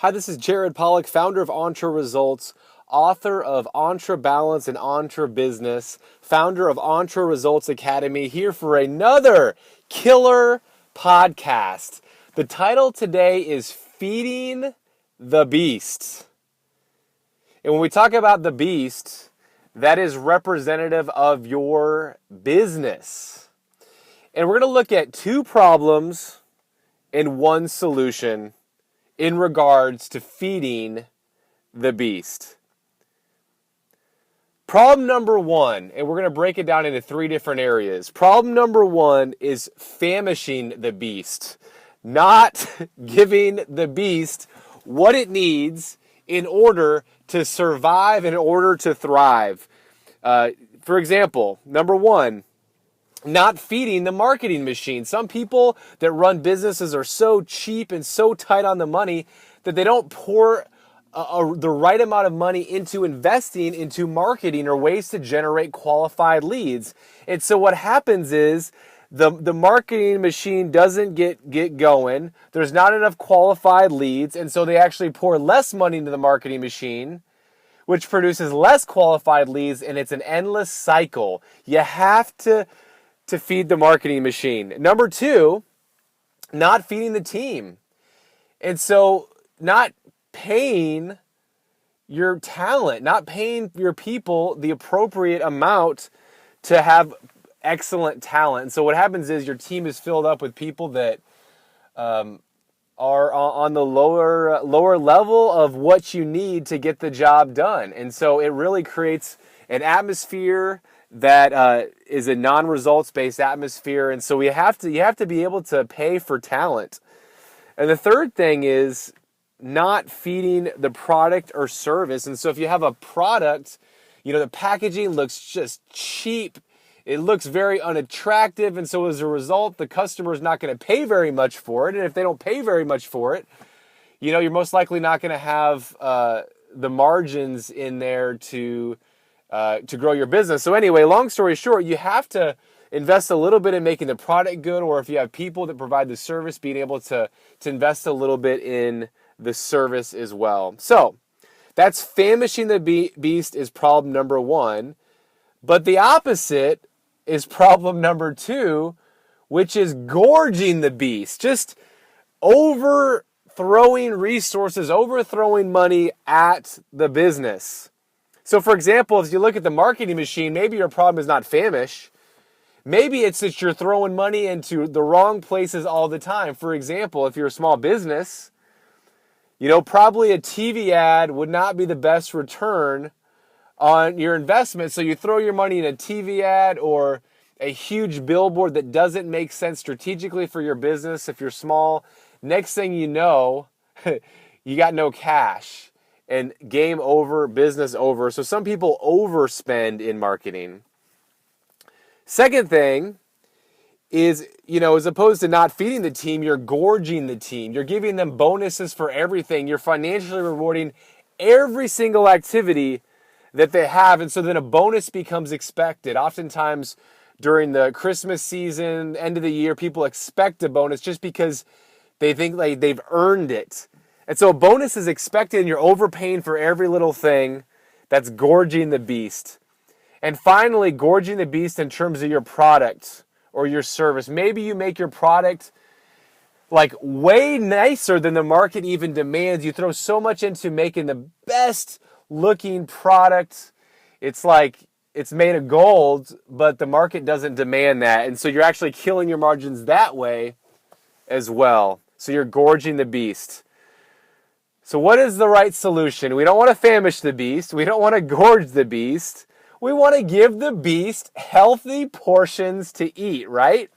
Hi, this is Jared Polak, founder of Entre Results, author of Entre Balance and Entre Business, founder of Entre Results Academy, here for another killer podcast. The title today is Feeding the Beast. And when we talk about the beast, that is representative of your business. And we're going to look at two problems and one solution in regards to feeding the beast. Problem number one, and we're going to break it down into three different areas. Problem number one is famishing the beast, not giving the beast what it needs in order to survive, in order to thrive. For example, number one, not feeding the marketing machine. Some people that run businesses are so cheap and so tight on the money that they don't pour the right amount of money into investing into marketing or ways to generate qualified leads. And so what happens is the marketing machine doesn't get going. There's not enough qualified leads, and so they actually pour less money into the marketing machine, which produces less qualified leads, and it's an endless cycle. You have to feed the marketing machine. Number two, not feeding the team. And so not paying your talent, not paying your people the appropriate amount to have excellent talent. And so what happens is your team is filled up with people that are on the lower level of what you need to get the job done. And so it really creates an atmosphere that is a non-results-based atmosphere, and so you have to be able to pay for talent. And the third thing is not feeding the product or service. And so if you have a product, the packaging looks just cheap, it looks very unattractive, and so as a result, the customer is not going to pay very much for it. And if they don't pay very much for it, you're most likely not going to have the margins in there to grow your business. So anyway, long story short, you have to invest a little bit in making the product good, or if you have people that provide the service, being able to invest a little bit in the service as well. So that's famishing the beast is problem number one. But the opposite is problem number two, which is gorging the beast. Just overthrowing resources, overthrowing money at the business. So for example, if you look at the marketing machine, maybe your problem is not famish. Maybe it's that you're throwing money into the wrong places all the time. For example, if you're a small business, probably a TV ad would not be the best return on your investment. So you throw your money in a TV ad or a huge billboard that doesn't make sense strategically for your business. If you're small, next thing you know, you got no cash. And game over, business over. So some people overspend in marketing. Second thing is, as opposed to not feeding the team, you're gorging the team. You're giving them bonuses for everything. You're financially rewarding every single activity that they have. And so then a bonus becomes expected. Oftentimes during the Christmas season, end of the year, people expect a bonus just because they think like they've earned it. And so a bonus is expected, and you're overpaying for every little thing. That's gorging the beast. And finally, gorging the beast in terms of your product or your service. Maybe you make your product like way nicer than the market even demands. You throw so much into making the best looking product. It's like it's made of gold, but the market doesn't demand that. And so you're actually killing your margins that way as well. So you're gorging the beast. So what is the right solution? We don't want to famish the beast. We don't want to gorge the beast. We want to give the beast healthy portions to eat, right?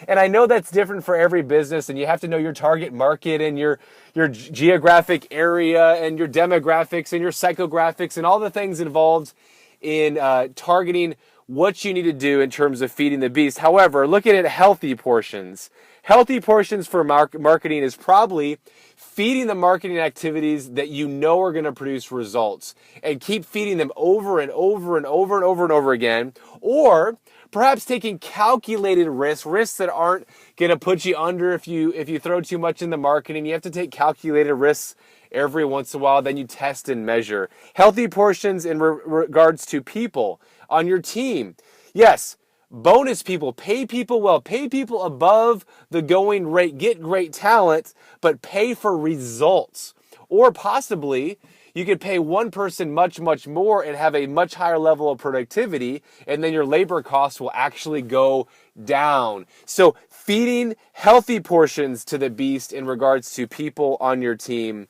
And I know that's different for every business, and you have to know your target market and your geographic area and your demographics and your psychographics and all the things involved in targeting what you need to do in terms of feeding the beast. However, looking at healthy portions. Healthy portions for marketing is probably feeding the marketing activities that you know are going to produce results, and keep feeding them over and over and over and over and over again, or Perhaps taking calculated risks that aren't going to put you under if you throw too much in the marketing. You have to take calculated risks every once in a while. Then you test and measure. Healthy portions in regards to people on your team. Yes, bonus people, pay people well, pay people above the going rate, get great talent, but pay for results. Or possibly you could pay one person much, much more and have a much higher level of productivity, and then your labor costs will actually go down. So feeding healthy portions to the beast in regards to people on your team.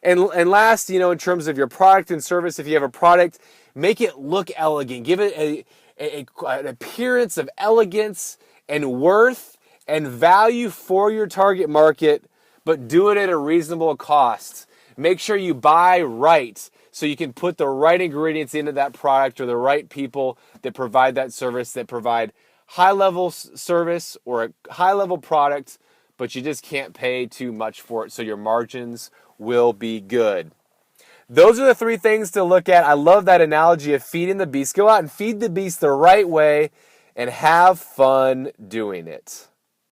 And last, in terms of your product and service, if you have a product, make it look elegant. Give it an appearance of elegance and worth and value for your target market, but do it at a reasonable cost. Make sure you buy right so you can put the right ingredients into that product or the right people that provide that service, that provide high-level service or a high-level product, but you just can't pay too much for it, so your margins will be good. Those are the three things to look at. I love that analogy of feeding the beast. Go out and feed the beast the right way and have fun doing it.